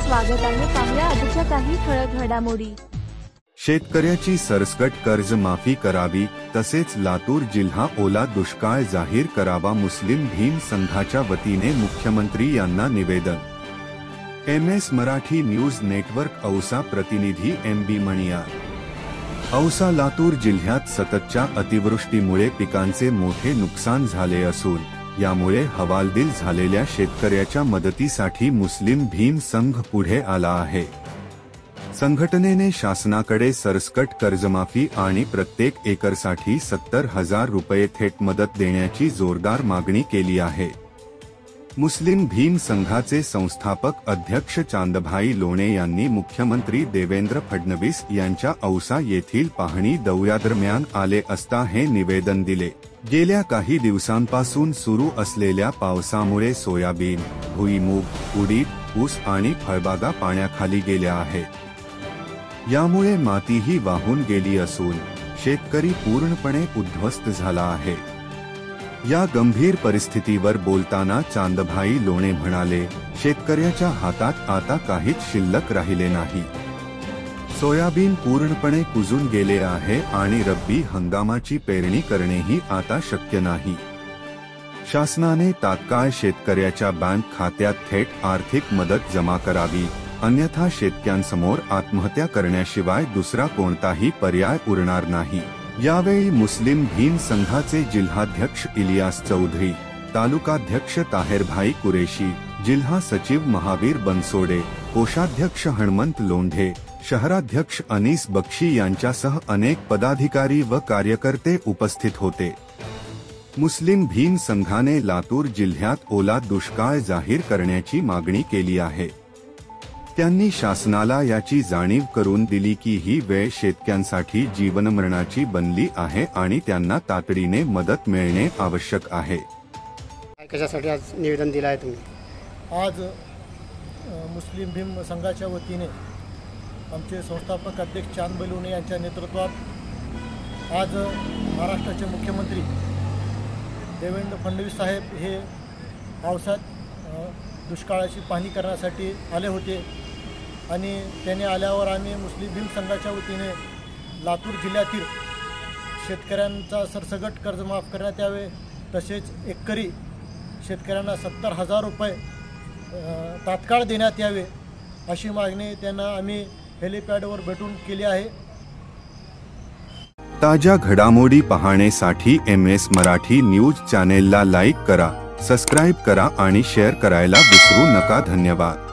स्वागत आहे। पाहूया आजच्या काही ठळक घडामोडी। शेतकऱ्याची सरसकट कर्ज माफी करावी, तसेच लातूर जिल्हा ओला दुष्काळ जाहीर करावा। मुस्लिम भीम संघाच्या वतीने मुख्यमंत्री यांना निवेदन। MS Marathi news network Ausa प्रतिनिधी MB मणियार। औसा लातूर जिल्ह्यात सततच्या अतिवृष्टीमुळे पिकांचे मोठे नुकसान झाले असून यामुळे हवालदिल झालेल्या शेतकऱ्याच्या मदतीसाठी मुस्लिम भीम संघ पुढे आला आहे। संघटनेने शासनाकडे सरसकट कर्जमाफी आणि प्रत्येक एकरसाठी 70,000 रुपये थेट मदत देण्याची जोरदार मागणी केली आहे। मुस्लिम भीम संघाचे संस्थापक अध्यक्ष चांदभाई लोणे यांनी मुख्यमंत्री देवेंद्र फडणवीस यांच्या औसा येथील पाहणी दौऱ्यादरम्यान आले असता हे निवेदन दिले। गेल्या काही दिवसांपासून सुरू असलेल्या पावसामुळे सोयाबीन, भुईमूग, उडीद, ऊस आणि फळबागा पाण्याखाली गेल्या आहेत। यामुळे मातीही वाहून गेली असून शेतकरी पूर्णपणे उद्ध्वस्त झाला आहे। या गंभीर परिस्थितीवर बोलताना चांदभाई लोणे म्हणाले, शेतकऱ्याच्या हातात आता काहीच शिल्लक राहिले नाही। सोयाबीन पूर्णपणे कुजून गेले आहे आणि रब्बी हंगामाची पेरणी करणेही आता शक्य नाही। शासनाने तात्काळ शेतकऱ्याच्या बँक खात्यात थेट आर्थिक मदत जमा करावी, अन्यथा शेतकऱ्यांसमोर आत्महत्या करण्याशिवाय दुसरा कोणताही पर्याय उरणार नाही। यावेळी मुस्लिम भीम संघाचे जिल्हाध्यक्ष इलियास चौधरी, तालुकाध्यक्ष ताहेरभाई कुरेशी, जिल्हा सचिव महावीर बनसोडे, कोषाध्यक्ष हनुमंत लोंढे, शहराध्यक्ष अनीस बक्षी यांच्यासह अनेक पदाधिकारी व कार्यकर्ते उपस्थित होते। मुस्लिम भीम संघाने लातूर जिल्ह्यात ओला दुष्काळ जाहीर करण्याची मागणी केली आहे। त्यांनी शासनाला याची जाणीव करून दिली की ही वेळ शेतकऱ्यांसाठी जीवनमरणाची बनली आहे आणि त्यांना तातडीने मदत मिळणे आवश्यक आहे। कशासाठी आज निवेदन दिलं आहे तुम्ही? आज मुस्लिम भीम संघाच्या वतीने आमचे संस्थापक अध्यक्ष चांदभाई लोणे यांच्या नेतृत्वात आज महाराष्ट्राचे मुख्यमंत्री देवेंद्र फडणवीस साहेब हे पावसात दुष्काळाची पाहणी करण्यासाठी आले होते आणि त्याने आल्यावर आम्ही मुस्लिम भीम संघाच्या वतीने लातूर जिल्ह्यातील शेतकऱ्यांचा सरसकट कर्ज माफ करण्यात यावे, तसेच एकरी शेतकऱ्यांना 70,000 रुपये तात्काळ देण्यात यावे अशी मागणी त्यांना आम्ही हेलिपॅडवर भेटून केली आहे। ताज्या घडामोडी पाहण्यासाठी MS मराठी न्यूज चॅनेलला लाईक करा, सबस्क्राइब करा आणि शेअर करायला विसरू नका। धन्यवाद।